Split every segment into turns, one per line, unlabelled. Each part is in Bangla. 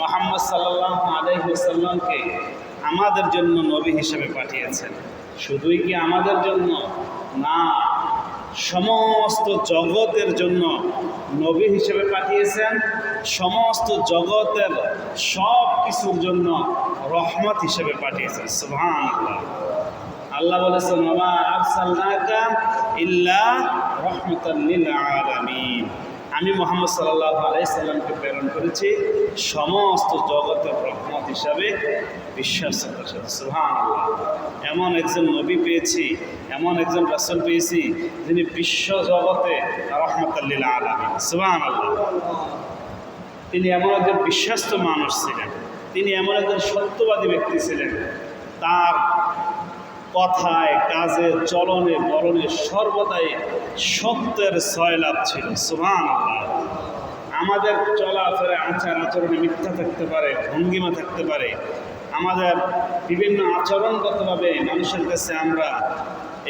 মুহাম্মদ সাল্লাল্লাহু আলাইহি ওয়াসাল্লামকে আমাদের জন্য নবী হিসেবে পাঠিয়েছেন। শুধুই কি আমাদের জন্য না, সমস্ত জগতের জন্য নবী হিসেবে পাঠিয়েছেন। সমস্ত জগতের সব কিছুর জন্য রহমত হিসেবে পাঠিয়েছেন। সুবহানাল্লাহ। আল্লাহ বলেছেন, ওয়া আরসালনাকা ইল্লা রাহমাতাল লিল আলামিন। আমি মুহাম্মদ সাল্লাল্লাহু আলাইহি সাল্লামকে প্রেরণ করেছি সমস্ত জগতের রহমত হিসাবে। বিশ্বাসের সাথে সুবহানাল্লাহ। এমন একজন নবী পেয়েছি, এমন একজন রাসূল পেয়েছি যিনি বিশ্ব জগতে রাহমাতাল লিল আলামিন। সুবহানাল্লাহ। তিনি এমন একজন বিশ্বস্ত মানুষ ছিলেন, তিনি এমন একজন সত্যবাদী ব্যক্তি ছিলেন। তার কথায়, কাজে, চলনে, বলনে সর্বদাই সত্যের সয়লাভ ছিল। সুবহানাল্লাহ। আমাদের চলাফেরা, আচার আচরণে মিথ্যা থাকতে পারে, ভঙ্গিমা থাকতে পারে, আমাদের বিভিন্ন আচরণগতভাবে মানুষের কাছে আমরা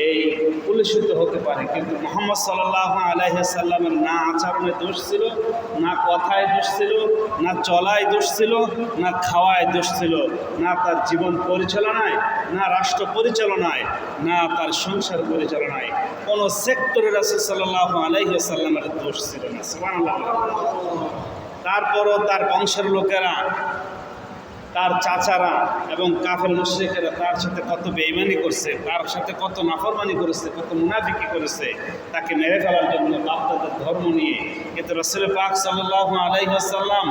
এই কুলুষিত হতে পারে, কিন্তু মুহাম্মদ সাল্লাল্লাহু আলাইহি ওয়াসাল্লামের না আচরণে দোষ ছিল, না কথায় দোষ ছিল, না চলায় দোষ ছিল, না খাওয়ায় দোষ ছিল, না তার জীবন পরিচালনায়, না রাষ্ট্র পরিচালনায়, না তার সংসার পরিচালনায় কোনো সেক্টরে রাসূল সাল্লাল্লাহু আলাইহি ওয়াসাল্লামের দোষ ছিল না। সুবহানাল্লাহ। তারপরও তার বংশের লোকেরা, তার চাচারা এবং কাফের মুশরিকেরা তার সাথে কত বেঈমানি করছে, তার সাথে কত নাফরমানি করেছে, কত মুনাফিকি করেছে তাকে মেরে ফেলার জন্য বাপদাদার ধর্ম নিয়ে। কিন্তু রাসূল পাক সাল্লাল্লাহু আলাইহি ওয়াসাল্লাম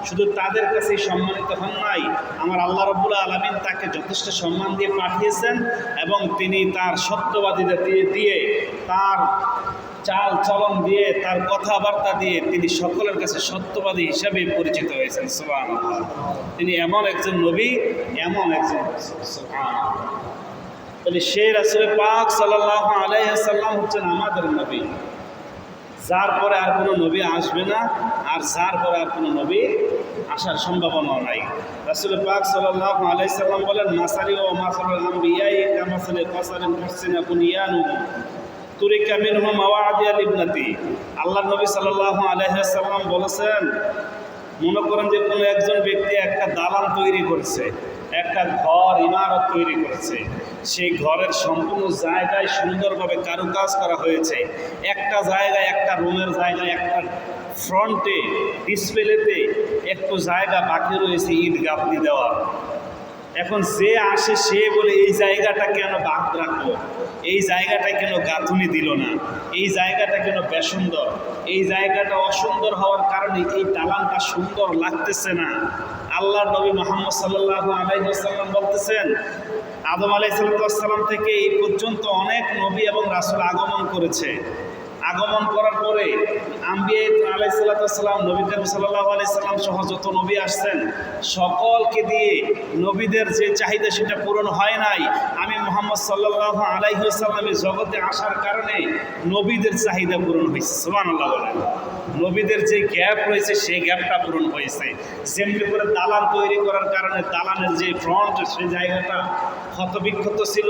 শুধু তাদের কাছেই সম্মানিত হন নাই, আমার আল্লাহ রাব্বুল আলামিন তাকে যথেষ্ট সম্মান দিয়ে পাঠিয়েছেন এবং তিনি তার সত্যবাদীদের দিয়ে তার চাল চলন দিয়ে, তার কথাবার্তা দিয়ে তিনি সকলের কাছে সত্যবাদী হিসাবে পরিচিত হয়েছেন। সুবহানাল্লাহ। তিনি এমন একজন নবী, এমন একজন রাসূল। সুবহানাল্লাহ। তাহলে সেই রাসূল পাক সাল্লাল্লাহু আলাইহি ওয়াসাল্লাম হচ্ছেন আমাদের নবী, যার পরে আর কোনো নবী আসবে না, আর যার পরে আর কোনো নবী আসার সম্ভাবনা নাই। রাসূল পাক সাল্লাল্লাহু আলাইহি ওয়াসাল্লাম বলেন, মাসালি ও মাসালুল আমবিয়াই কামাসালি কাসারিন হুসিনা বুনিয়ানু তুরিকা মিনহু মাওয়াদিয়াল ইবনাতি। আল্লাহর নবী সাল্লাল্লাহু আলাইহি ওয়াসাল্লাম বলেছেন, মনে করেন যে কোনো একজন ব্যক্তি একটা দালান তৈরি করেছে, একটা ঘর ইমারত তৈরি করেছে, সেই ঘরের সম্পূর্ণ জায়গায় সুন্দরভাবে কারুকাজ করা হয়েছে। একটা জায়গায়, একটা রুমের জায়গায়, একটা ফ্রন্টে ডিসপ্লেতে একটু জায়গা বাকি রয়েছে ইট গাঁথনি দেওয়ার। এখন যে আসে সে বলে, এই জায়গাটা কেন বাদ রাখলো, এই জায়গাটা কেন গাঁথুনি দিল না, এই জায়গাটা কেন বেসুন্দর, এই জায়গাটা অসুন্দর হওয়ার কারণে এই দালানটা সুন্দর লাগতেছে না। আল্লাহর নবী মুহাম্মদ সাল্লাল্লাহু আলাইহি ওয়াসাল্লাম বলতেছেন, আদম আলাইহিস সালাম থেকে এই পর্যন্ত অনেক নবী এবং রাসূল আগমন করেছে। আগমন করার পরে আম্বিয়া আলাইহিস সালাম, নবী করিম সাল্লাল্লাহু আলাইহি সাল্লাম সহ যত নবী আসছেন সকলকে দিয়ে নবীদের যে চাহিদা সেটা পূরণ হয় নাই। আমি মুহাম্মদ সাল্লাল্লাহু আলাইহি ওয়াসাল্লামের জগতে আসার কারণে নবীদের চাহিদা পূরণ হয়েছে। সুবহানাল্লাহ বলেন। নবীদের যে গ্যাপ রয়েছে সেই গ্যাপটা পূরণ হয়েছে। যেমনি করে দালান তৈরি করার কারণে দালানের যে ফ্রন্ট, সেই জায়গাটা ক্ষতবিক্ষত ছিল,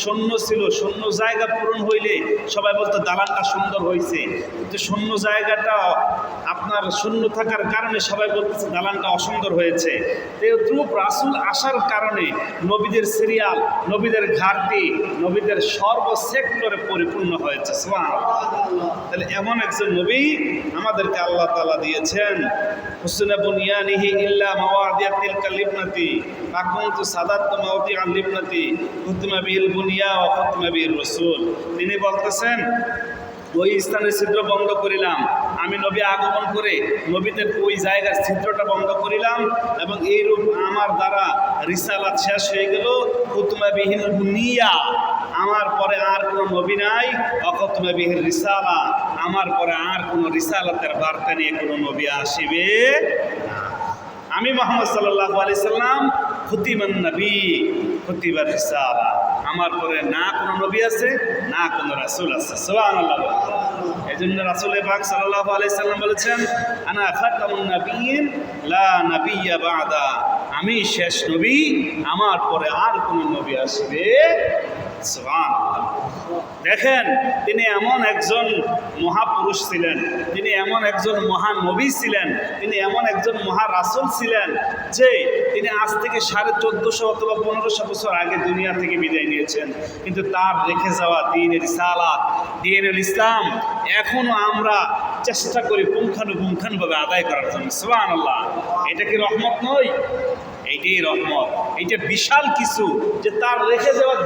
শূন্য ছিল, শূন্য জায়গা পূরণ হইলে সবাই বলতো দালানটা সুন্দর হয়েছে, কিন্তু শূন্য জায়গাটা আপনার শূন্য থাকার কারণে সবাই বলতেছে দালানটা অসুন্দর হয়েছে। দ্রুপ রাসূল আসার কারণে নবীদের সিরিয়াল, নবীদের ঘাটতি, নবীদের সর্বসেক্টরে পরিপূর্ণ হয়েছে। সুবহানাল্লাহ। তাহলে এমন একজন নবী আমাদেরকে আল্লাহ তাআলা দিয়েছেন। হুসনা বুনিয়ানিহি ইল্লা মাওয়াদিয়াতিল কালিবনাতি ফাকুনতু সাদাতু মাওদিআল লিবনাতি হুতমা বিল বুনিয়া ওয়া হুতমা বির রাসূল। তিনি বলতেছেন, ওই স্থানের ছিদ্র বন্ধ করিলাম, আমি নবী আগমন করে নবীদের ওই জায়গার ছিদ্রটা বন্ধ করিলাম এবং এইরূপ আমার দ্বারা রিসালাত শেষ হয়ে গেল। হুতমা বিহিল বুনিয়া, আমার পরে আর কোনো নবী নাই। অখতমা বিহিল রিসালা, আমার পরে আর কোনো রিসালাতের বার্তা নিয়ে কোনো নবী আসিবে না। আমি মুহাম্মদ সাল্লাল্লাহু আলাইহি সাল্লাম খুতিমান নবী খুতিবার রিসালা, আমার পরে না কোনো নবী আছে, না কোনো রাসূল আছে। সুবহানাল্লাহ। এজন্য রাসূল পাক সাল্লাল্লাহু আলাইহি সাল্লাম বলেছেন, আনা খাতামুন নাবিয়্যিন লা নাবিয়্যা বা'দা, আমি শেষ নবী, আমার পরে আর কোনো নবী আসবে। সুবহানাল্লাহ। দেখেন, তিনি এমন একজন মহাপুরুষ ছিলেন, তিনি এমন একজন মহানবী ছিলেন, তিনি এমন একজন মহারাসূল ছিলেন যে তিনি আজ থেকে 1450 অথবা 1500 বছর আগে দুনিয়া থেকে বিদায় নিয়েছেন, কিন্তু তার রেখে যাওয়া দ্বীনের রিসালাত, দ্বীনুল ইসলাম এখনো আমরা চেষ্টা করি পুঙ্খানুপুঙ্খানুভাবে আদায় করার জন্য। সুবহানাল্লাহ, এটা কি রহমত নয়? এইটাই রহমত। এইটা বিশাল কিছু যে তার রেখে যাওয়া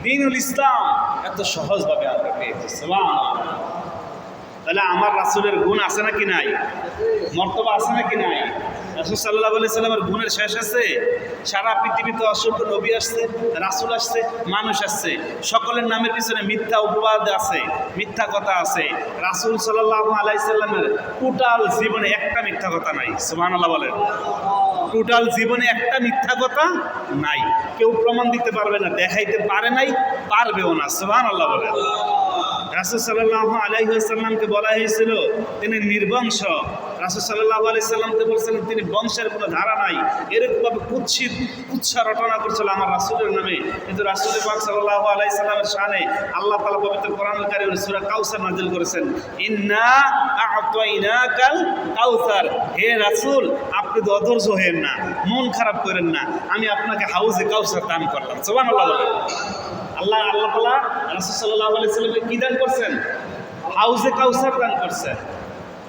দ্বীনুল ইসলাম এত সহজভাবে আমরা পেয়েছি। সুবহানাল্লাহ। তাহলে আমার রাসূলের গুণ আছে নাকি নাই? মর্তবা আছে নাকি নাই? রাসূল সাল্লাল্লাহু আলাইহি সাল্লামের গুণের শেষ আছে? সারা পৃথিবীতে অসংখ্য নবী আসছে, রাসূল আসছে, মানুষ আসছে, সকলের নামের পিছনে মিথ্যা উপবাদ আছে, মিথ্যা কথা আছে। রাসূল সাল্লাল্লাহু আলাইহি সাল্লামের টোটাল জীবনে একটা মিথ্যা কথা নাই। সুবহানাল্লাহ বলেন। টোটাল জীবনে একটা মিথ্যা কথা নাই। কেউ প্রমাণ দিতে পারবে না, দেখাইতে পারে নাই, পারবেও না। সুবহানাল্লাহ বলেন। রাসূল সাল্লাল্লাহু আলাইহি ওয়াসাল্লামকে বলা হয়েছিল তিনি নির্বংশ। রাসূল সাল্লাল্লাহু আলাইহি সাল্লামকে বলছিলেন তিনি বংশের কোনো ধারা নাই। এরকমভাবে কুৎসা রটনা করছিল আমার রাসূলের নামে। কিন্তু রাসূল পাক সাল্লাল্লাহু আলাইহি সাল্লামের শানে আল্লাহ তাআলা পবিত্র কোরআনুল কারীমে সূরা কাউসার নাযিল করেছেন, ইন্না আ'তাইনাকাল কাউসার। হে রাসূল, আপনি তো অধৈর্য হয়েন না, মন খারাপ করেন না, আমি আপনাকে হাউজে কাউসার দান করলাম। সুবহানাল্লাহ বলেন। আল্লাহ তাআলা রাসূল সাল্লাল্লাহু আলাইহি সাল্লামকে কি দান করছেন? হাউজে কাউসার দান করছেন।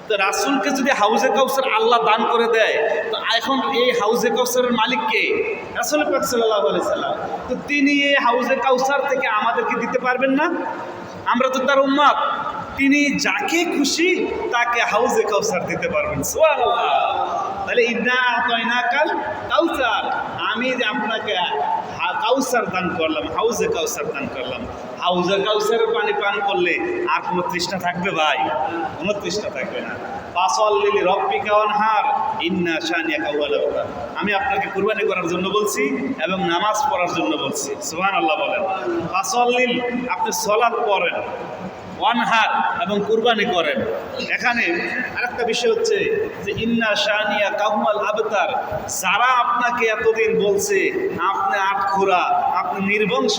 তো রাসূলকে যদি হাউজে কাউসার আল্লাহ দান করে দেয়, তো এখন এই হাউজে কাউসারের মালিক কে? রাসূল পাক সাল্লাল্লাহু আলাইহি সাল্লাম। তো তিনি এই হাউজে কাউসার থেকে আমাদেরকে দিতে পারবেন না? আমরা তো তার উম্মত। তিনি যাকে খুশি তাকে হাউজে কাউসার দিতে পারবেন। সুবহানাল্লাহ। তাহলে ইন্না আ'তাইনাকাল কাউসার, আমি যে আপনাকে কাউসার দান করলাম, হাউজে কাউসার দান করলাম। হাউজে কাউসারের পানি পান করলে আর কোনো তৃষ্ণা থাকবে ভাই? কোনো তৃষ্ণা থাকবে না। ফাসাল্লি লিরাব্বিকা ওয়ানহার ইন্না শানিয়াকা হুয়াল আবতার। আমি আপনাকে কুরবানি করার জন্য বলছি এবং নামাজ পড়ার জন্য বলছি। সুবহানাল্লাহ বলেন। ফাসাল্লি, আপনি সালাত পড়েন, ওয়ানহার এবং কুরবানি করেন। এখানে আরেকটা বিষয় হচ্ছে যে ইন্না শানিয়াকা হুয়াল আবতার, যারা আপনাকে এতদিন বলছে আপনি আটখুরা, আপনি নির্বংশ,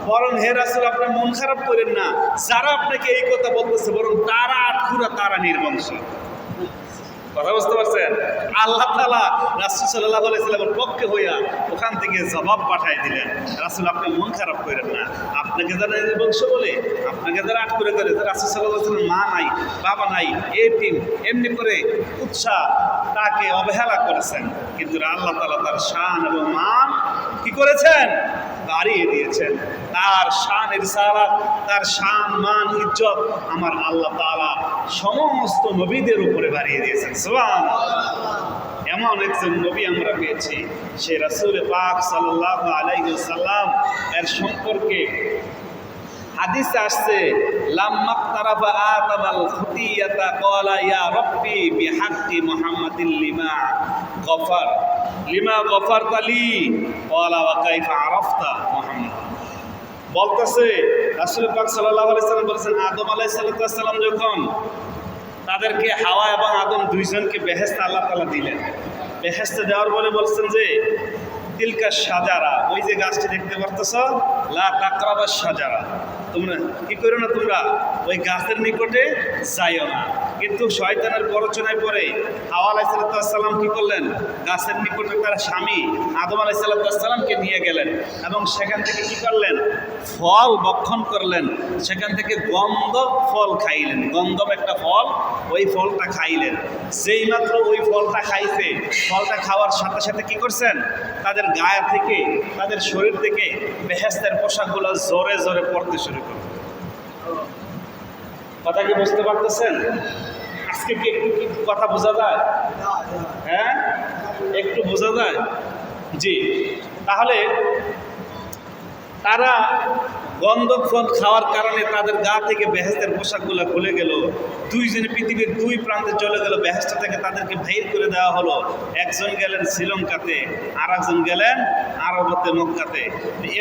বরং হে রাসূল আপনি মন খারাপ করেন না, যারা আপনাকে এই কথা বলতেছে বরং তারা আটখুরা, তারা নির্বংশ। কথা বুঝতে পারছেন? আল্লাহ তাআলা রাসূল সাল্লাল্লাহু আলাইহি সাল্লামের পক্ষে হইয়া ওখান থেকে জবাব পাঠাই দিলেন, রাসূল আপনি মন খারাপ করেন না, আপনাকে যারা নির্বংশ বলে, আপনাকে যারা আট করে রাসূল সাল্লাল্লাহু আলাইহি সাল্লাম মা নাই, বাবা নাই, এতিম, এমনি করে উৎসাহ তাকে অবহেলা করেছেন, কিন্তু আল্লাহ তাআলা তার শান এবং মান কি করেছেন? বাড়িয়ে দিয়েছেন। তার শান রিসালাত, তার শান মান ইজ্জত আমার আল্লাহ তাআলা সমস্ত নবীদের উপরে বাড়িয়ে দিয়েছেন। সুবহানাল্লাহ। এমন একজন নবী আমরা পেয়েছি, সে রাসূল পাক সাল্লাল্লাহু আলাইহি ওয়াসাল্লাম এর সম্পর্কে হাদিসে আসছে, লাম্মা তারাফা আতামাল খুতিয়াতা ক্বালা ইয়া রাব্বি বিহাক্কি মুহাম্মাদিন লিমা গফারতা লি ক্বালা ওয়া কাইফা আরাফতা মুহাম্মাদ। বলতেছে রাসূল পাক সাল্লাল্লাহু আলাইহি ওয়াসাল্লাম বলেছেন, আদম আলাইহিস সালাম যখন তাদেরকে হাওয়া এবং আদম দুইজনকে বেহেশতে আল্লাহ তাআলা দিলেন, বেহেশতে দেওয়ার বলে বলছেন যে তিলকা সাজারা, ওই যে গাছটি দেখতে পারতেছ, লা তাকরাবাস সাজারা, তোমরা কি করো না, তোমরা ওই গাছের নিকটে যাইও না। কিন্তু শয়তানের প্ররোচনায় পড়ে হাওয়া আলাইহিস সালাম কি করলেন? গাছের নিকটে তার স্বামী আদম আলাইহিস সালামকে নিয়ে গেলেন এবং সেখান থেকে কি করলেন? ফল ভক্ষণ করলেন, সেখান থেকে গন্ধব ফল খাইলেন, গন্ধব একটা ফল, ওই ফলটা খাইলেন। যেই মাত্র ওই ফলটা খাইছে, ফলটা খাওয়ার সাথে সাথে কি করছেন? তাদের গায়ে থেকে, তাদের শরীর থেকে বেহেশতের পোশাকগুলো জোরে জোরে পড়তে শুরু করল। কথা কি বুঝতে পারতেছেন? আজকে কি একটু কি কথা বোঝা যায়? হ্যাঁ, একটু বোঝা যায়। জি, তাহলে তারা গন্ধব ফল খাওয়ার কারণে তাদের গা থেকে বেহেশতের পোশাকগুলো খুলে গেল। দুইজনে পৃথিবীর দুই প্রান্তে চলে গেল, বেহেশত থেকে তাদেরকে বাহির করে দেওয়া হলো। একজন গেলেন শ্রীলঙ্কাতে, আর একজন গেলেন আরবতে, মক্কাতে।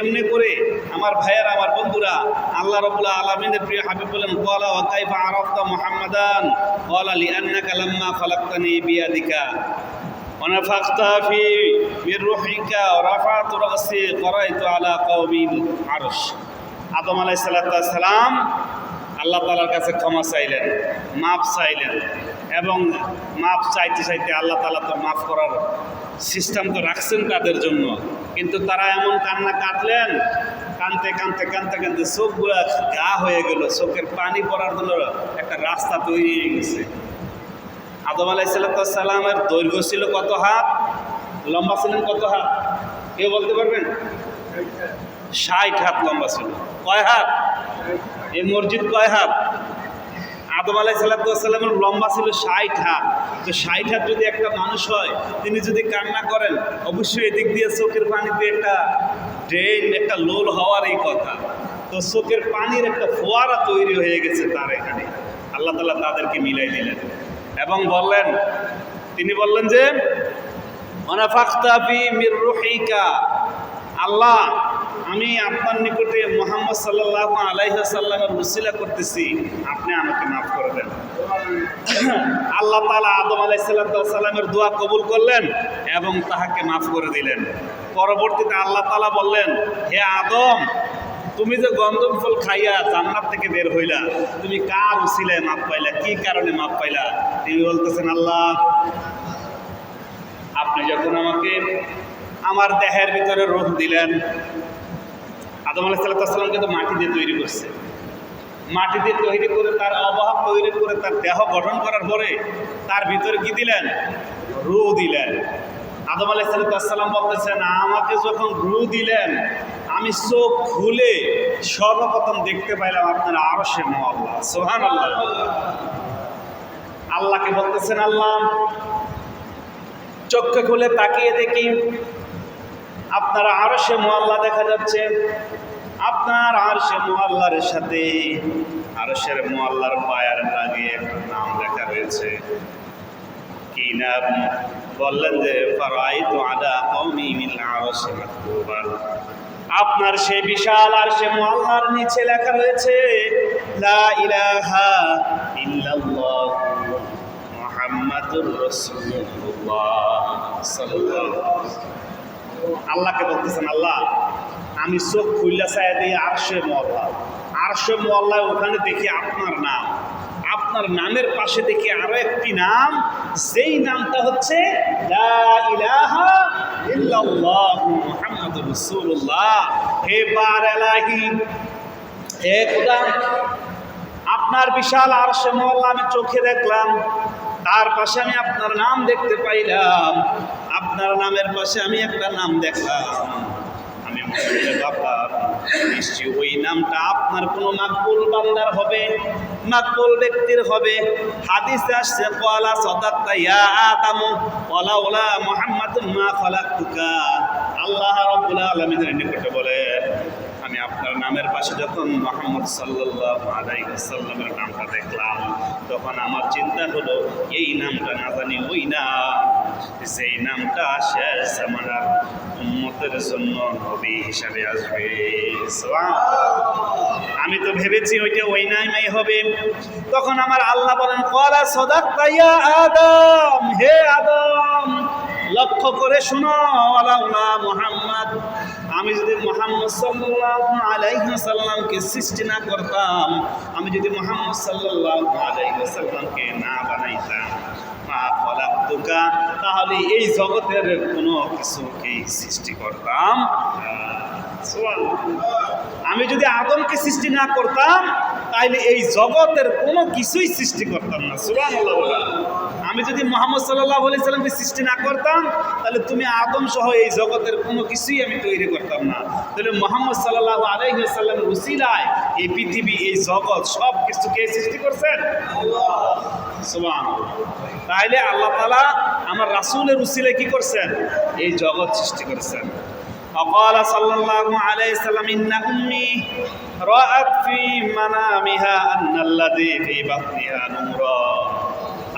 এমনি করে আমার ভাইয়েরা, আমার বন্ধুরা, আল্লাহ রাব্বুল আলামিনের প্রিয় হাবিব বলেন, ক্বালা ওয়া কাইফা আরাফতা মুহাম্মাদান ক্বালা লিআন্নাকা লাম্মা খালাকতানি বিয়াদিকা ونفخت في من روحك ورفعت رأسي قرأت على قوم العرش। আদম আলাইহিসসালাম আল্লাহ তাআলার কাছে ক্ষমা চাইলেন, মাফ চাইলেন, এবং মাফ চাইতে চাইতে আল্লাহ তাআলা তো মাফ করার সিস্টেম তো রাখছেন তাদের জন্য, কিন্তু তারা এমন কান্না কাঁদলেন, কাঁদতে কাঁদতে কাঁদতে কাঁদতে চোখগুলা গা হয়ে গেল, চোখের পানি পড়ার জন্য একটা রাস্তা তৈরি হয়ে গেছে। আদম আলাইহিসসালামের দৈর্ঘ্য ছিল কত হাত, লম্বা ছিলেন কত হাত, কেউ বলতে পারবেন? 60 হাত লম্বা ছিল। কয় হাত? এই মসজিদ কয় হাত? আদম আলাইহিসসালামের লম্বা ছিল 60 হাত। তো 60 হাত যদি একটা মানুষ হয়, তিনি যদি কান্না করেন, অবশ্যই এদিক দিয়ে চোখের পানিতে একটা ড্রেন, একটা লোল হওয়ারই কথা। তো চোখের পানির একটা ফোয়ারা তৈরি হয়ে গেছে তার এখানে। আল্লাহ তাআলা তাদেরকে মিলাই দিলেন এবং বললেন, তিনি বললেন যে ওয়ানাফাখতা ফি মির রূহিকা, আল্লাহ আমি আপনার নিকটে মুহাম্মদ সাল্লাল্লাহু আলাইহি ওয়াসাল্লামের উসিলা করতেছি, আপনি আমাকে মাফ করে দেন। আল্লাহ তাআলা আদম আলাইহিসসালামের দোয়া কবুল করলেন এবং তাহাকে মাফ করে দিলেন। পরবর্তীতে আল্লাহ তাআলা বললেন, হে আদম, তুমি যে গন্ধম ফল খাইয়া জান্নাত থেকে বের হইলা, তুমি কার উসিলায় মাফ পাইলা, কি কারণে মাফ পাইলা? তিনি বলতেছেন, আল্লাহ আপনি যখন আমাকে আমার দেহের ভিতরে রূহ দিলেন, আদম আলাইহিসসালামকে তো মাটি দিয়ে তৈরি করছে, মাটি দিয়ে তৈরি করে তার অবয়ব তৈরি করে তার দেহ গঠন করার পরে তার ভিতরে কি দিলেন? রূহ দিলেন। আদম আলাইহিসসালাম বলতেছেন, আমাকে যখন রূহ দিলেন, আমি চোখ খুলে সর্বপ্রথম দেখতে পাইলাম আপনার আরশে মুআল্লা। সুবহানাল্লাহ। আল্লাহকে বলতেছেন, আল্লাহ চোখে খুলে তাকিয়ে দেখি আপনার আরশে মুআল্লা দেখা যাচ্ছে। আপনার আরশে মুআল্লার সাথে আরশের মুআল্লার পায়ের লাগিয়ে একটা নাম লেখা রয়েছে। কি নাম? বললেন যে ফারাইতু আলা কওমি মিল আরশি মাকতুবান, আপনার সেই বিশাল আরশে মুআল্লার নিচে লেখা রয়েছে লা ইলাহা ইল্লাল্লাহ মুহাম্মাদুর রাসূলুল্লাহ সাল্লাল্লাহু আলাইহি ওয়াসাল্লাম। আল্লাহকে বলতেছেন, আল্লাহ আমি চোখ খুইলা চাইয়া দিই আরশে মুআল্লা, আরশে মুআল্লায় ওখানে দেখি আপনার নাম, আপনার নামের পাশে দেখি আরো একটি নাম, যেই নামটা হচ্ছে লা ইলাহা ইল্লাল্লাহ মুহাম্মাদুর রাসূলুল্লাহ। হে বার এলাহি, হে খোদা, আপনার বিশাল আরশে মুআল্লা আমি চোখে দেখলাম, তার পাশে আমি আপনার নাম দেখতে পাইলাম, আপনার নামের পাশে আমি একটা নাম দেখলাম। আমি মনে ভাবলাম নিশ্চয়ই ওই নামটা আপনার কোনো মাকবুল বান্দার হবে, মাকবুল ব্যক্তির হবে। হাদিসে আসছে ক্বালা সাদাকতা ইয়া আদম ওয়ালাউলা মুহাম্মাদুন মা খালাকতুকা। আল্লাহ রাব্বুল আলামিনের নিকটে বলেন, আমি আপনার নামের পাশে যখন মুহাম্মদ সাল্লাল্লাহু আলাইহি ওয়াসাল্লামের নামটা দেখলাম, তখন আমার চিন্তা হলো এই নামটা না জানি ওই নাম, যেই নামটা শেষ জামানার উম্মতের জন্য নবী হিসাবে আসবে। আমি তো ভেবেছি ওইটা ওই নামই হবে। তখন আমার আল্লাহ বলেন, ক্বালা সাদাকতা ইয়া আদম, হে আদম লক্ষ্য করে শোনো, ওয়ালাউলা মুহাম্মদ, আমি যদি মুহাম্মদ সাল্লাল্লাহু আলাইহি ওয়াসাল্লামকে সৃষ্টি না করতাম, আমি যদি মুহাম্মদ সাল্লাল্লাহু আলাইহি ওয়াসাল্লামকে না বানাইতাম, মা খালাকতুকা, তাহলে এই জগতের কোনো কিছুকেই সৃষ্টি করতাম না। আমি যদি আদমকে সৃষ্টি না করতাম, তাইলে এই জগতের কোনো কিছুই সৃষ্টি করতাম না। সুবহানাল্লাহ। আমি যদি মুহাম্মদ সাল্লাল্লাহু আলাইহি সাল্লামকে সৃষ্টি না করতাম, তাহলে তুমি আদম সহ এই জগতের কোনো কিছুই আমি তৈরি করতাম না। তাহলে মুহাম্মদ সাল্লাল্লাহু আলাইহি ওয়াসাল্লামের উসিলায় এই পৃথিবী, এই জগৎ সব কিছু কে সৃষ্টি করছেন? আল্লাহ। সুবহানাল্লাহ। তাইলে আল্লাহ তাআলা আমার রাসূলের উসিলায় কি করছেন? এই জগৎ সৃষ্টি করেছেন। وقال صلى الله عليه وسلم إن أمي رأت في منامها أن الذي في بطنها نورا।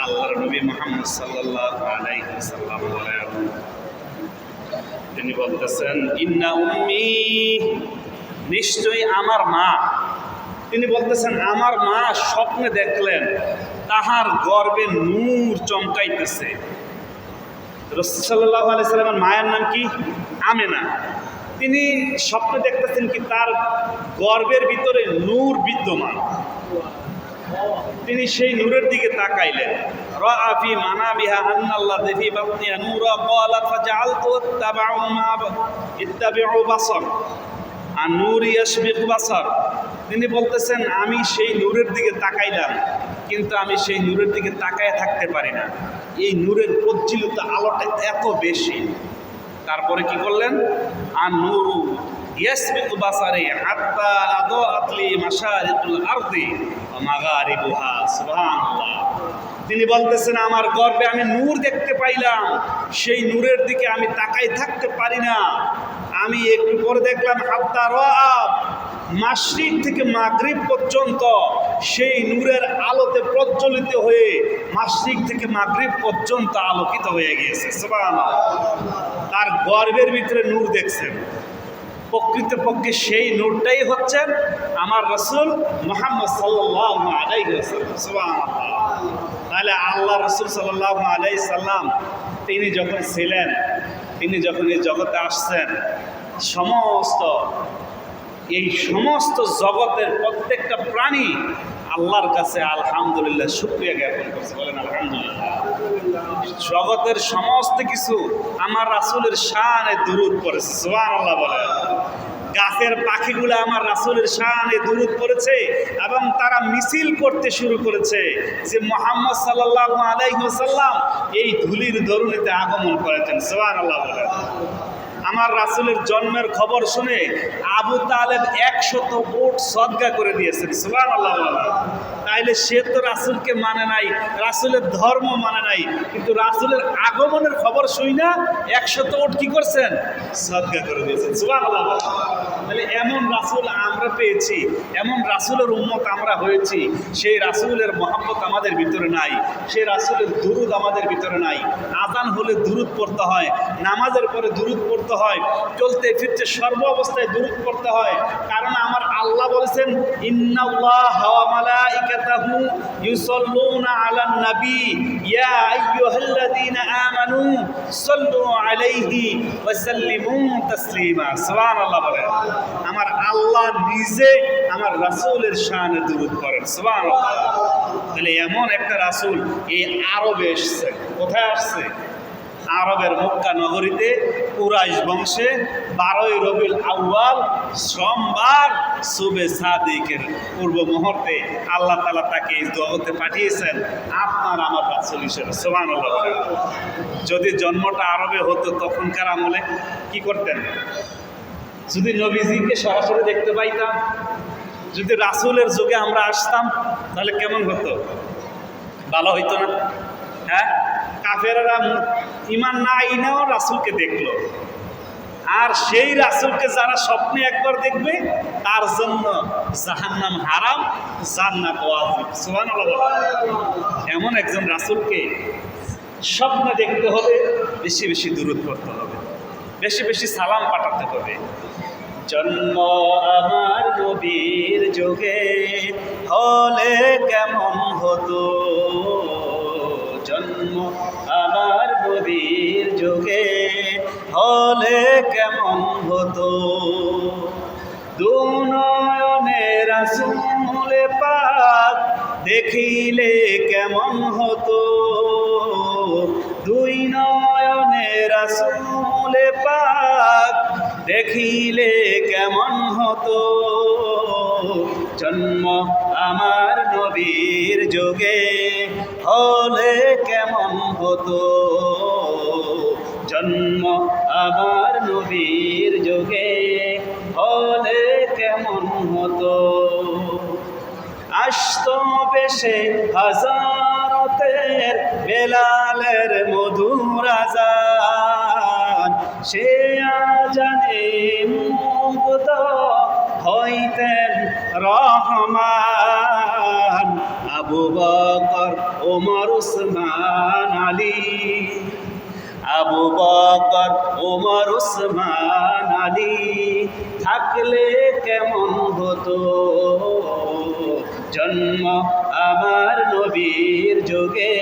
আল্লাহর নবী মুহাম্মদ সাল্লাল্লাহু আলাইহি ওয়াসাল্লাম বলেন, তিনি বলতেছেন ইন্না উম্মি, নিশ্চয়ই আমার মা, তিনি বলতেছেন আমার মা স্বপ্নে দেখলেন তাহার গর্ভে নূর চমকাইতেছে। রাসূল সাল্লাল্লাহু আলাইহি সাল্লামের মায়ের নাম কি? আমেনা। তিনি স্বপ্নে দেখতেছেন কি তার গর্ভের ভিতরে নূর বিদ্যমান। তিনি সেই নূরের দিকে তাকাইলেন। রাআ ফি মানামিহা আন্নাল্লাযী ফি বাতনিহা নূরা ক্বালাত ফাজআলতু ইত্তাবিউ বাসার আর নূর ইয়াসবিকু বাসার। তিনি বলতেছেন আমি সেই নূরের দিকে তাকাইলাম, কিন্তু আমি সেই নূরের দিকে তাকায় থাকতে পারি না, এই নূরের প্রজ্বলিত আলোটা এত বেশি। তারপরে কি করলেন? আর নূর ইয়াসবিকু বাসারি হাত্তা আদাআত লি মাশারিকুল আরদি ওয়া মাগারিবুহা। সুবহানাল্লাহ। তিনি বলতেছেন আমার গর্বে আমি নূর দেখতে পাইলাম, সেই নূরের দিকে আমি তাকাই থাকতে পারি না। আমি একটু পরে দেখলাম হাত্তা রাআ, মাশরিক থেকে মাগরিব পর্যন্ত সেই নূরের আলোতে প্রজ্বলিত হয়ে মাশরিক থেকে মাগরিব পর্যন্ত আলোকিত হয়ে গিয়েছে। সুবহানাল্লাহ। তার গর্বের ভিতরে নূর দেখছেন। প্রকৃতপক্ষে সেই নূরটাই হচ্ছেন আমার রাসূল মুহাম্মদ সাল্লাল্লাহু আলাইহি ওয়াসাল্লাম। সুবহানাল্লাহ। তাহলে আল্লাহ রাসূল সাল্লাল্লাহু আলাইহি সাল্লাম তিনি যখন ছিলেন, তিনি যখন এই জগতে আসছেন, এই সমস্ত জগতের প্রত্যেকটা প্রাণী আল্লাহর কাছে আলহামদুলিল্লাহ শুকরিয়া জ্ঞাপন করছে। বলেন আলহামদুলিল্লাহ। জগতের সমস্ত কিছু আমার রাসূলের শানে দুরূদ পড়েছে। সুবহানাল্লাহ বলেন। গাছের পাখিগুলো আমার রাসূলের শানে দুরূদ পড়েছে এবং তারা মিছিল করতে শুরু করেছে যে মুহাম্মদ সাল্লাল্লাহু আলাইহি ওয়াসাল্লাম এই ধুলির ধরণীতে আগমন করেছেন। সুবহানাল্লাহ বলেন। আমার রাসূলের জন্মের খবর শুনে আবু তালেব 100 উট সদকা করে দিয়েছেন। সুবহানাল্লাহ বলেন। তাইলে সে তো রাসূলকে মানে নাই, রাসূলের ধর্ম মানে নাই, কিন্তু রাসূলের আগমনের খবর শুই না 100 উট কি করছেন? সদকা করে দিয়েছেন। সুবহানাল্লাহ বলেন। তাহলে এমন রাসূল আমরা পেয়েছি, এমন রাসূলের উম্মত আমরা হয়েছি, সেই রাসূলের মহব্বত আমাদের ভিতরে নাই, সেই রাসূলের দুরূদ আমাদের ভিতরে নাই। আযান হলে দুরূদ পড়তে হয়, নামাজের পরে দুরূদ পড়তে হয়, চলতে ফিরতে সর্ব অবস্থায় দুরূদ পড়তে হয়। কারণ আমার আল্লাহ বলেছেন ইন্নাল্লাহা ওয়া মালাইকাতাহু ইউসাল্লুনা আলান নবী ইয়া আইয়ুহাল্লাযীনা আমানু সাল্লু আলাইহি ওয়া সাল্লিমু তাসলিমা। সুবহানাল্লাহ বলেন। আমার আল্লাহ নিজে আমার রাসূলের শানে দুরূদ করেন। সুবহানাল্লাহ। তাহলে এমন একটা রাসূল এই আরবে এসেছে। কোথায় আসছে? আরবের মক্কা নগরীতে কুরাইশ বংশে 12ই রবিউল আউয়াল সোমবার সুবে সাদিকের পূর্ব মুহূর্তে আল্লাহ তাআলা তাকে এই জগতে পাঠিয়েছেন আপনার আমার রাসূল হিসেবে। সুবহানাল্লাহ। যদি জন্মটা আরবে হতো তখনকার আমলে কি করতেন? যদি নবীজিকে সরাসরি দেখতে পাইতাম, যদি রাসূলের যুগে আমরা আসতাম, তাহলে কেমন হতো? ভালো হইতো না? হ্যাঁ, কাফেররা ঈমান না এনেও রাসূলকে দেখলো, আর সেই রাসূলকে যারা স্বপ্নে একবার দেখবে তার জন্য জাহান্নাম হারাম, জান্নাত ওয়াজিব। সুবহানাল্লাহ। এমন একজন রাসূলকে স্বপ্নে দেখতে হলে বেশি বেশি দুরূদ পড়তে হবে, বেশি বেশি সালাম পাঠাতে হবে। জন্ম আমার নবীর যুগে হলে কেমন হতো, জন্ম আমার নবীর যুগে হলে কেমন হতো, দুনয়নে রাসূল পাক দেখিলে কেমন হতো, দুই নয়নে রাসূল পাক দেখিলে কেমন হতো, জন্ম আমার নবীর যুগে হলে কেমন হতো, জন্ম আমার নবীর যুগে হলে কেমন হতো। আসতো বেশে হযরতের বেলালের মধুর আযান, সে আযানে মুগ্ধ হইতেন রহমান, আবু বকর ওমর উসমান আলী, আবু বকর ওমর উসমান আলী থাকলে কেমন হতো, জন্ম আমার নবীর যুগে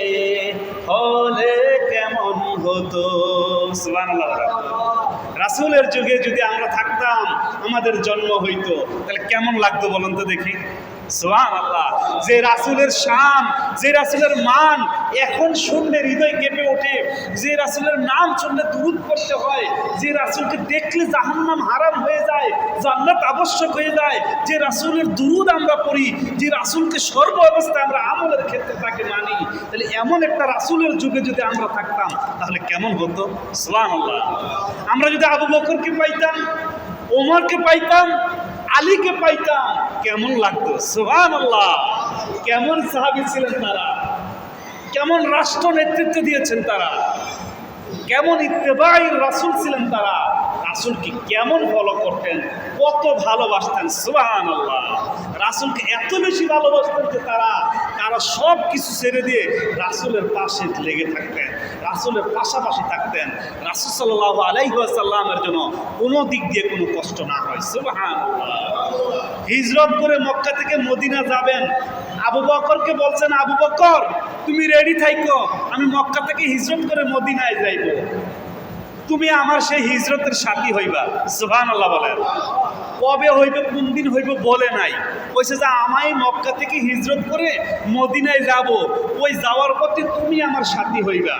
হলে কেমন হতো। সুবহানাল্লাহ। রাসূলের যুগে যদি আমরা থাকতাম, আমাদের জন্ম হইতো, তাহলে কেমন লাগতো বলুন তো দেখি। সুবহানাল্লাহ। যে রাসূলের শান, যে রাসূলের মান এখন শুনলে হৃদয় কেঁপে ওঠে, যে রাসূলের নাম শুনলে দুরূদ পড়তে হয়, যে রাসূলকে দেখলে জাহান্নাম হারাম হয়ে যায়, জান্নাত আবশ্যক হয়ে যায়, যে রাসূলের দুরূদ আমরা পড়ি, যে রাসূলকে সর্ব অবস্থায় আমরা আমলের ক্ষেত্রে তাকে মানি, তাহলে এমন একটা রাসূলের যুগে যদি আমরা থাকতাম তাহলে কেমন হতো। সুবহানাল্লাহ। আমরা যদি আবু বকরকে পাইতাম, ওমরকে পাইতাম, আলীকে পাইতাম, কেমন লাগতো। সুবহানাল্লাহ। কেমন সাহাবী ছিলেন তারা, কেমন রাষ্ট্র নেতৃত্ব দিয়েছেন তারা, কেমন ইত্তেবাঈ রাসূল ছিলেন তারা, রাসূলকে কেমন ফলো করতেন, কত ভালোবাসতেন। সুবহানাল্লাহ। রাসূলকে এত বেশি ভালোবাসতেন যে তারা সব কিছু ছেড়ে দিয়ে রাসূলের পাশে লেগে থাকতেন, রাসূলের পাশাপাশি থাকতেন, রাসূল সাল্লাল্লাহু আলাইহি ওয়াসাল্লামের জন্য কোনো দিক দিয়ে কোনো কষ্ট না হয়। সুবহানাল্লাহ। হিজরত করে মক্কা থেকে মদিনা যাবেন, আবু বকরকে বলছেন, আবু বকর তুমি রেডি থাইকো, আমি মক্কা থেকে হিজরত করে মদিনায় যাইব, তুমি আমার সেই হিজরতের সাথী হইবা। সুবহানাল্লাহ বলেন। কবে হইবে, কোন দিন হইবে বলে নাই, কইছে যে আমায় মক্কা থেকে হিজরত করে মদিনায় যাব, ওই যাওয়ার পথে তুমি আমার সাথী হইবা।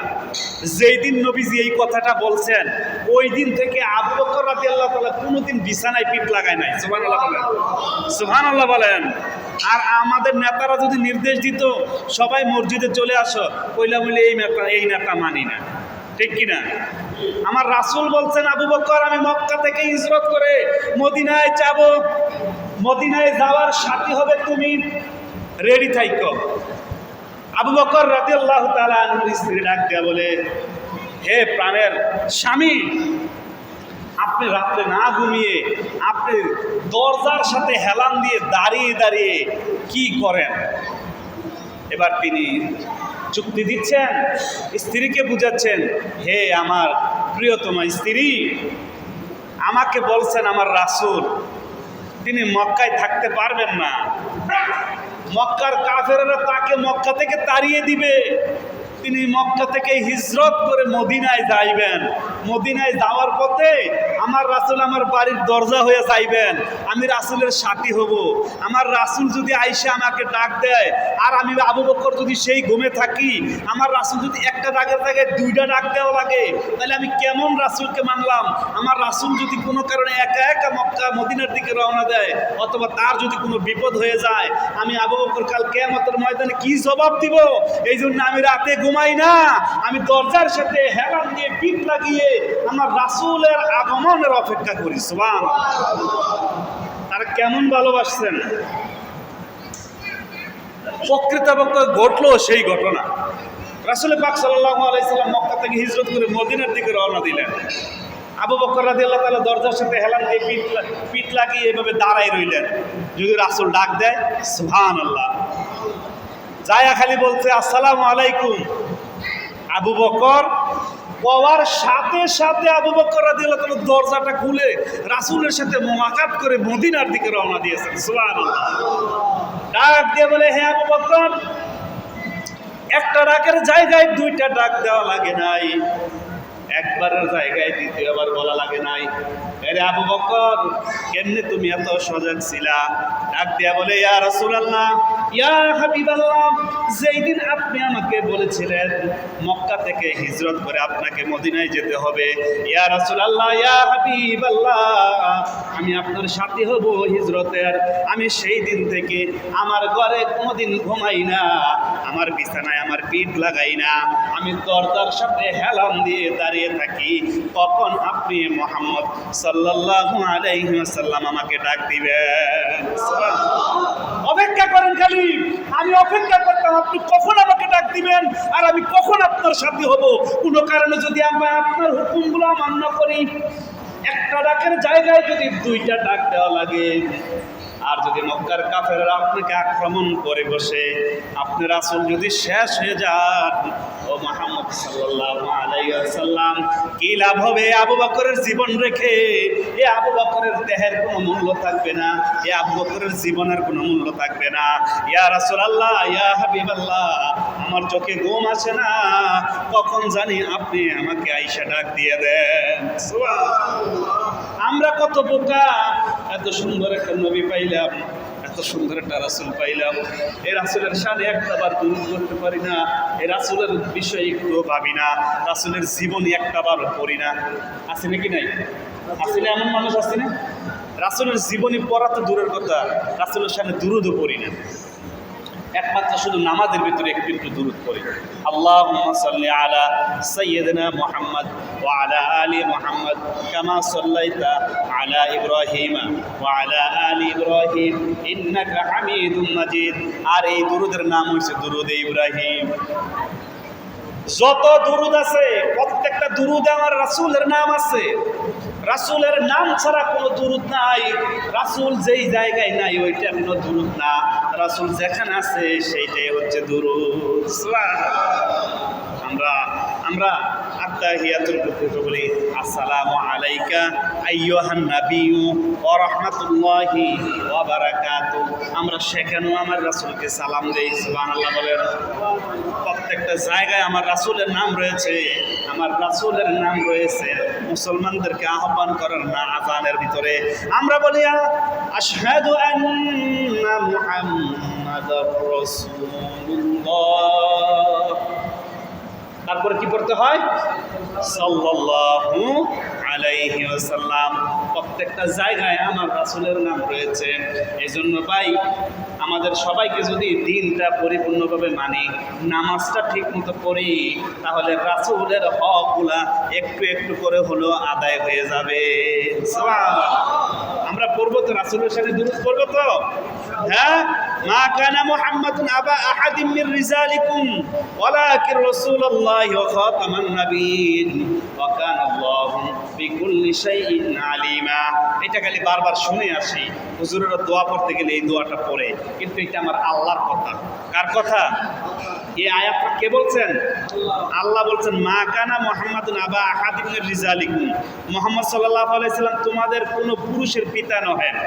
যেই দিন নবীজি এই কথাটা বলছেন, ওই দিন থেকে আবু বকর রাদিয়াল্লাহু তাআলা কোনোদিন বিছানায় পিঠ লাগায় নাই। সুবহানাল্লাহ বলেন। সুবহানাল্লাহ বলেন। আর আমাদের নেতারা যদি নির্দেশ দিত সবাই মসজিদে চলে আসো, কইলা বলে এই নেতা মানি না, ঠিক কিনা? আমার রাসূল বলছেন, আবু বকর আমি মক্কা থেকে হিজরত করে মদিনায় যাব, মদিনায় যাওয়ার সাথী হবে তুমি, রেডি থাইকো। আবু বকর রাদিয়াল্লাহু তাআলা আনহুর স্ত্রী ডাক দিয়া বলে, হে প্রাণের স্বামী, আপনি রাত্রে না ঘুমিয়ে আপনি দরজার সাথে হেলান দিয়ে দাঁড়িয়ে দাঁড়িয়ে কি করেন? এবার তিনি যুক্তি দিচ্ছেন, স্ত্রীকে বুঝাচ্ছেন, হে আমার প্রিয়তমা স্ত্রী, আমাকে বলছেন আমার রাসূল তিনি মক্কায় থাকতে পারবেন না, মক্কার কাফেররা তাকে মক্কা থেকে তাড়িয়ে দিবে, তিনি মক্কা থেকে হিজরত করে মদিনায় যাইবেন, মদিনায় যাওয়ার পথে আমার রাসূল আমার বাড়ির দরজা হয়ে যাইবেন, আমি রাসূলের সাথী হব। আমার রাসূল যদি আইসা আমাকে ডাক দেয় আর আমি আবু বকর যদি সেই ঘুমে থাকি, আমার রাসূল যদি একটা ডাকের জায়গায় দুইটা ডাক দেওয়া লাগে, তাহলে আমি কেমন রাসূলকে মানলাম? আমার রাসূল যদি কোনো কারণে একা একা মক্কা মদিনার দিকে রওনা দেয়, অথবা তার যদি কোনো বিপদ হয়ে যায়, আমি আবু বকর কাল কিয়ামতের ময়দানে কি জবাব দিব? এই জন্য আমি রাতে ঘুমাই না, আমি দরজার সাথে হেলান দিয়ে পিঠ লাগিয়ে আমার রাসূলের আগমনের অপেক্ষা করি। সুবহানাল্লাহ। তারা কেমন ভালোবাসছেন, প্রকৃতপক্ষে ঘটলো সেই ঘটনা। রাসূল পাক সাল্লাল্লাহু আলাইহি সাল্লাম মক্কা থেকে হিজরত করে মদিনার দিকে রওনা দিলেন। আবু বকর রাদিয়াল্লাহু তাআলা দরজার সাথে হেলান দিয়ে পিঠ লাগিয়ে এভাবে দাঁড়াই রইলেন, যদি রাসূল ডাক দেয়। সুবহানাল্লাহ। যায়া খালি বলছে আসসালামু আলাইকুম। আবু বকর পাওয়ার সাথে সাথে আবু বকর রাদিয়াল্লাহু তাআলা দরজাটা খুলে রাসূলের সাথে মুলাকাত করে মদিনার দিকে রওনা দিয়েছেন। সুবহানাল্লাহ। ডাক দিয়ে বলে, হে আবু বকর, একটা ডাকের জায়গায় দুইটা ডাক দেওয়া লাগে নাই, একবারের জায়গায় দ্বিতীয়বার বলা লাগে নাই। আরে আবু বকর, কেমনে তুমি এত সজাগ ছিলা? ডাক দিয়া বলে, ইয়া রাসূলুল্লাহ, ইয়া হাবিবাল্লাহ, যেই দিন আপনি আমাকে বলেছিলেন মক্কা থেকে হিজরত করে আপনাকে মদিনায় যেতে হবে, ইয়া রাসূলুল্লাহ, ইয়া হাবিবাল্লাহ, আমি আপনার সাথী হব হিজরতের, আমি সেই দিন থেকে আমার ঘরে কোনোদিন ঘুমাই না, আমার বিছানায় আমার পিঠ লাগাই না, আমি দরজার সাথে হেলান দিয়ে দাঁড়িয়ে থাকি, কখন আপনি মুহাম্মদ সাল্লাল্লাহু আলাইহি ওয়াসাল্লাম আমাকে ডাক দিবেন। অপেক্ষা করেন খালি, আমি অপেক্ষা করতাম আপনি কখন আমাকে ডাক দিবেন আর আমি কখন আপনার সাথে হব। কোনো কারণে যদি আমরা আপনার হুকুমগুলো মান্য করি, একটা ডাকের জায়গায় যদি দুইটা ডাক দেওয়া লাগে, আর যদি মক্কার কাফেররা আপনাকে আক্রমণ করে বসে, আপনি রাসূল যদি শেষ হয়ে যান, ও মুহাম্মদ সাল্লাল্লাহু আলাইহি ওয়াসাল্লাম, কি লাভ হবে আবু বকরের জীবন রেখে? এ আবু বকরের দেহের কোনো মূল্য থাকবে না, এ আবু বকরের জীবনের কোনো মূল্য থাকবে না। ইয়া রাসূলুল্লাহ, ইয়া হাবিবাল্লাহ, আমার চোখে ঘুম আসে না, কখন জানি আপনি আমাকে আইসা ডাক দিয়ে দেন। সুবহানাল্লাহ। কত বোকা, এত সুন্দর একটা নবী পাইলাম, এত সুন্দর একটা রাসূল পাইলাম, এই রাসূলের শানে একটাবার দুরূদ করতে পারি না, এই রাসূলের বিষয়ে একটু ভাবি না, রাসূলের জীবনী একটাবার পড়ি না। আছে নাকি নাই? আসলে এমন মানুষ আছে না, রাসূলের জীবনী পড়া তো দূরের কথা, রাসূলের শানে দুরূদও পড়ি না। একমাত্র শুধু নামাজের ভিতরে একটু একটু দুরূদ পড়ি। আল্লাহুম্মা সাল্লি আলা সাইয়্যিদিনা মুহাম্মদ ওয়া আলা আলি মুহাম্মদ কামা সাল্লাইতা আলা ইব্রাহিম ওয়া আলা আলি ইব্রাহিম ইন্নাকা হামিদুম মাজিদ। আর এই দুরূদের নাম হইছে দুরূদে ইব্রাহিম। যত দুরূদ আছে প্রত্যেকটা দুরূদে আমার রাসূলের নাম আছে। রাসূলের নাম ছাড়া কোনো দুরূদ নাই। রাসূল যেই জায়গায় নাই ওইটা কোনো দুরূদ না, রাসূল যেখানে আছে সেইটাই হচ্ছে দুরূদ। আমরা আমরা আত্তাহিয়াতুল কুতুব বলি আসসালামু আলাইকা আইয়ুহান নাবিয়্যু ওয়া রাহমাতুল্লাহি ওয়া বারাকাতুহু। আমরা সেখানেও আমার রাসূলকে সালাম দেই। সুবহানাল্লাহ বলেন। প্রত্যেকটা জায়গায় আমার রাসূলের নাম রয়েছে, আমার রাসূলের নাম রয়েছে। মুসলমানদেরকে আহ্বান করার না আযানের ভিতরে আমরা বলি আশহাদু আন্না মুহাম্মাদার রাসূলুল্লাহ। তারপরে কি পড়তে হয়? সাল্লাল্লাহু আলাইহি ওয়াসাল্লাম। প্রত্যেকটা জায়গায় আমার রাসূলের নাম রয়েছে। এজন্য ভাই আমাদের সবাইকে যদি দিনটা পরিপূর্ণভাবে মানি, নামাজটা ঠিক মতো পড়ি, তাহলে রাসূলের হকগুলা একটু একটু করে হলেও আদায় হয়ে যাবে। সুবহানাল্লাহ। আমরা পড়বো তো, রাসূলের সাথে দুরূদ পড়বো তো? হ্যাঁ, মা কানা মুহাম্মাদুন আবা আহাদিম মির রিজালিকুম ওয়ালাকিন রাসূলুল্লাহি ওয়া খাতামান নাবিয়্যিন ওয়া কানা আল্লাহু বিকুল্লি শাইইন আলিমা। এটা খালি বারবার শুনে আসি, হুজুরেরা দোয়া পড়তে গেলে এই দোয়াটা পড়ে, কিন্তু এটা আমার আল্লাহর কথা। কার কথা? এই আয়াতটা কে বলছেন? আল্লাহ বলছেন মা কানা মুহাম্মাদুন আবা আহাদিম মির রিজালিকুম। মুহাম্মদ সাল্লাল্লাহু আলাইহি সাল্লাম তোমাদের কোনো পুরুষের পিতা নহেন,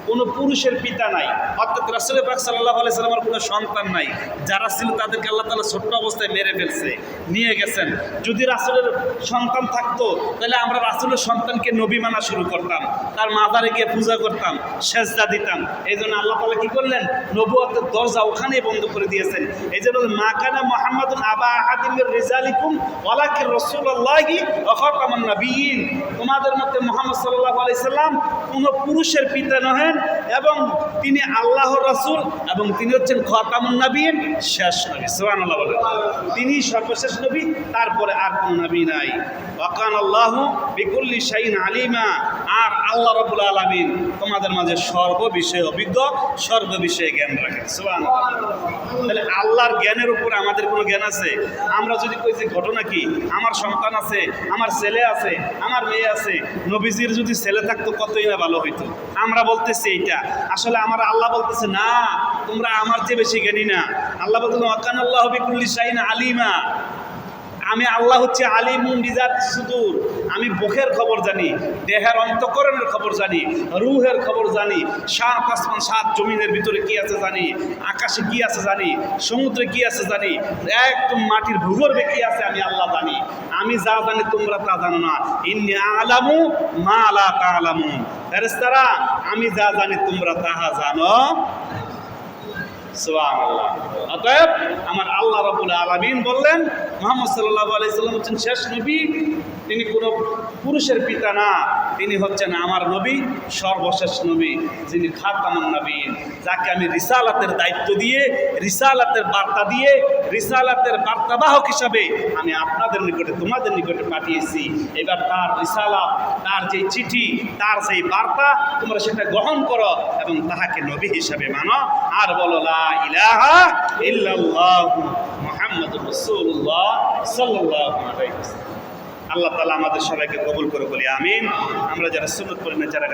কোনো পুরুষের পিতা নাই। অর্থাৎ রাসূল পাক সাল্লাল্লাহু আলাইহি সাল্লামের কোনো সন্তান নাই। যারা ছিল তাদেরকে আল্লাহ তাআলা ছোট্ট অবস্থায় মেরে ফেলছে, নিয়ে গেছেন। যদি রাসূলের সন্তান থাকতো তাহলে আমরা রাসূলের সন্তানকে নবী মানা শুরু করতাম, তার মাজারে গিয়ে পূজা করতাম, সেজদা দিতাম। এই জন্য আল্লাহ তাআলা কি করলেন? নবুয়তের দরজা ওখানেই বন্ধ করে দিয়েছেন। এই জন্য মা কানা মুহাম্মাদুন আবা আহাদিম মির রিজালিকুম ওয়ালাকিন রাসূলুল্লাহি ওয়া খাতামান নাবিয়্যিন। তোমাদের মধ্যে মুহাম্মদ সাল্লাল্লাহু আলাইহি সাল্লাম কোনো পুরুষের পিতা নহেন, এবং তিনি আল্লাহর রাসূল, এবং তিনি হচ্ছেন খাতামুন নাবিয়্যিন, শেষ নবী। সুবহানাল্লাহ বলেন। তিনি সর্বশেষ নবী, তারপরে আর কোনো নবী নাই। ওয়া কানা আল্লাহু বিকুল্লি শাইইন আলিমা। আর আল্লাহ রাব্বুল আলামিন তোমাদের মাঝে সর্ববিষয়ে অভিজ্ঞ, সর্ববিষয়ে জ্ঞান রাখেন। সুবহানাল্লাহ। তাহলে আল্লাহর জ্ঞানের উপর আমাদের কোনো জ্ঞান আছে? আমরা যদি কই যে ঘটনা কি, আমার সন্তান আছে, আমার ছেলে আছে, আমার মেয়ে আছে, নবীজির যদি ছেলে থাকতো কতই না ভালো হইতো। আমরা বলতেছি এইটা, আসলে আমার আল্লাহ বলতেছে না, তোমরা আমার চেয়ে বেশি জ্ঞানী না। আল্লাহ বলতেছে ওয়া কানা আল্লাহু বিকুল্লি শাইইন আলিমা। আমি আল্লাহ হচ্ছে আলিমুন বিজাত সুদূর। আমি বুকের খবর জানি, দেহের অন্তঃকরণের খবর জানি, রূহের খবর জানি, সাত আসমান সাত জমিনের ভিতরে কি আছে জানি, আকাশে কি আছে জানি, সমুদ্রে কি আছে জানি, একদম মাটির ভূগর্ভে কি আছে আমি আল্লাহ জানি। আমি যা জানি তোমরা তা জানো না। ইন্নী আ'লামু মা লা তা'লামুন। ফেরেশতারা, আমি যা জানি তোমরা তাহা জানো। সুবহানাল্লাহ। অতএব আমার আল্লাহ রাব্বুল আলামিন বললেন মুহাম্মদ সাল্লাল্লাহু আলাইহি সাল্লাম হচ্ছেন শেষ নবী। তিনি কোনো পুরুষের পিতা না, তিনি হচ্ছেন আমার নবী, সর্বশেষ নবী, যিনি খাতামুন নবীন, যাকে আমি রিসালাতের দায়িত্ব দিয়ে, রিসালাতের বার্তা দিয়ে, রিসালাতের বার্তাবাহক হিসাবে আমি আপনাদের নিকটে, তোমাদের নিকটে পাঠিয়েছি। এবার তার রিসালাত, তার যে চিঠি, তার সেই বার্তা, তোমরা সেটা গ্রহণ করো এবং তাহাকে নবী হিসাবে মানো। আর বলো লা ইলাহা ইল্লাল্লাহু মুহাম্মাদুর রাসূলুল্লাহ সাল্লাল্লাহু আলাইহি ওয়াসাল্লাম। আল্লাহ তাআলা আমাদের সবাইকে কবুল করে বলি আমিন। আমরা যারা সুন্নাত পড়ি না, যারা